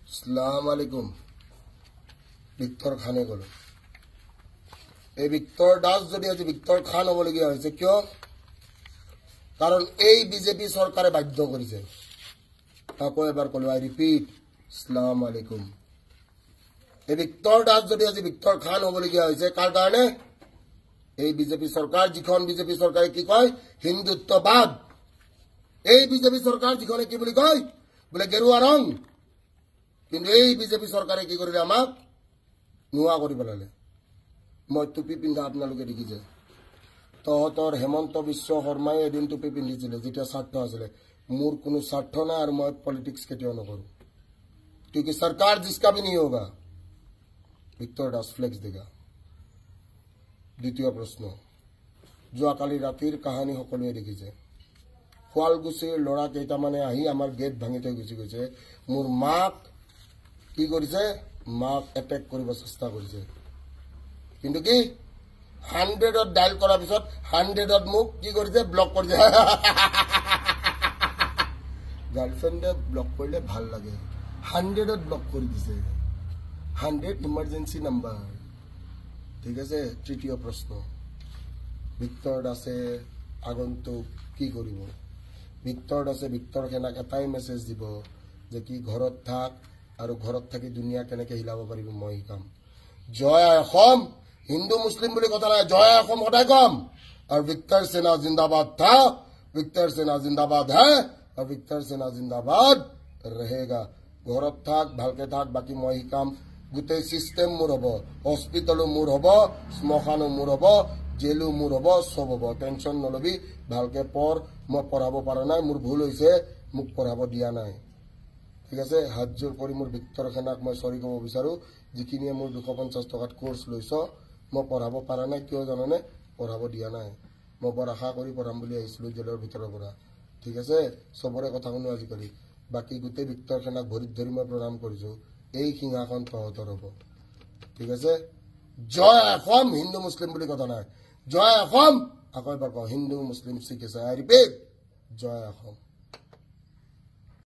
আসসালামু আলাইকুম। ভিক্টর খানে গেল। এই ভিক্টর দাস যদি আজ ভিক্টর খান হবলগীয়া হয়েছে কিয়? কারণ এই বিজেপি সরকারে বাধ্য করেছে। তাকে এবার কল আই রিপিট আসসালামু আলাইকুম। এই ভিক্টর দাস যদি আজ ভিক্টর খান হবলগীয়া হয়েছে কার কারণে? এই বিজেপি সরকার যিখন বিজেপি সরকারে কি কয় হিন্দুত্ববাদ। এই বিজেপি সরকার যিখনে কি বলি কয় বলে গেরুয়া রং। কিন্তু এই বিজেপি সরকারে কি করে আমাক নোয়া কৰি পেলালে। মই টুপি পিন্ধা আপোনালোকে দেখিছে। তহঁতৰ হেমন্ত বিশ্ব শৰ্মাই এদিন টুপি পিন্ধিছিলে যেতিয়া স্বাৰ্থ আছিলে। মোৰ কোনো স্বাৰ্থ নাই আৰু মই পলিটিক্স কেতিয়াও নকৰো। क्योंकि सरकार जिसका भी नहीं होगा ভিক্টৰ দাস ফ্লেক্স দেগা। দ্বিতীয় প্ৰশ্ন, যোৱাকালি ৰাতিৰ কাহিনী সকলোৱে দেখিছে। শুৱালকুছিৰ ল'ৰা কেইটামানে আহি আমাৰ গেট ভাঙি থৈ গুচি গৈছে। মোৰ মাক কি কৰিছে? মাক এটেক কৰিব চেষ্টা কৰিছে। কিন্তু কি 100ত ডাইল কৰাৰ পিছত 100ত মোক কি কৰিছে? ব্লক কৰিছে। গাৰ্লফ্ৰেণ্ডে ব্লক কৰিলে ভাল লাগে। 100ত ব্লক কৰি দিছে। 100 ইমাৰ্জেঞ্চি নাম্বাৰ। ঠিক আছে। তৃতীয় প্ৰশ্ন, ভিক্টৰ দাসে আগন্তুক কি কৰিব? ভিক্টৰ দাসে ভিক্টৰ সেনাক এটাই মেছেজ দিব যে কি ঘৰত থাক আৰু ঘৰত থাকি দুনিয়া কেনেকে হিলাব পাৰিব মই শিকাম। জয় অসম। হিন্দু মুছলিম বুলি কথা নাই, জয় অসম সদায় কম। আৰু ভিক্টৰ সেনা জিন্দাবাদ থা, ভিক্টৰ সেনা জিন্দাবাদ হে, আৰু ভিক্টৰ সেনা জিন্দাবাদ रहेगा। ঘৰত থাক, ভালকে থাক, বাকি মই শিকাম। গোটেই সিস্টেম মোৰ হব। হস্পিটালো মোৰ হব, শ্মশানো মোৰ হব, জেলো মোৰ হব, সব হব। টেনশন নলবি, ভালকে পঢ়। মই পঢ়াব পৰা নাই, মোৰ ভুল হৈছে, মোক পঢ়াব দিয়া নাই। ঠিক আছে। হাত জোৰ কৰি মোৰ ভিক্টৰ সেনাক মই চৰি ক'ব বিচাৰো। যিখিনিয়ে মোৰ 250 টকাত কোৰ্স লৈছ, মই পঢ়াব পৰা নাই। কিয় জানানে? পঢ়াব দিয়া নাই। মই বৰ আশা কৰি পঢ়াম বুলি আহিছিলো জেলৰ ভিতৰৰ পৰা। ঠিক আছে। চবৰে কথা শুনো আজিকালি। বাকি গোটেই ভিক্টৰ সেনাক ভৰিত ধৰি মই প্ৰণাম কৰিছো। এই সিংহাসন তহঁতৰ হব। ঠিক আছে। জয় অসম। হিন্দু মুছলিম বুলি কথা নাই। জয় অসম। আকৌ এবাৰ কওঁ, হিন্দু মুছলিম শিখ ইসাই। আই ৰিপিট, জয় অসম।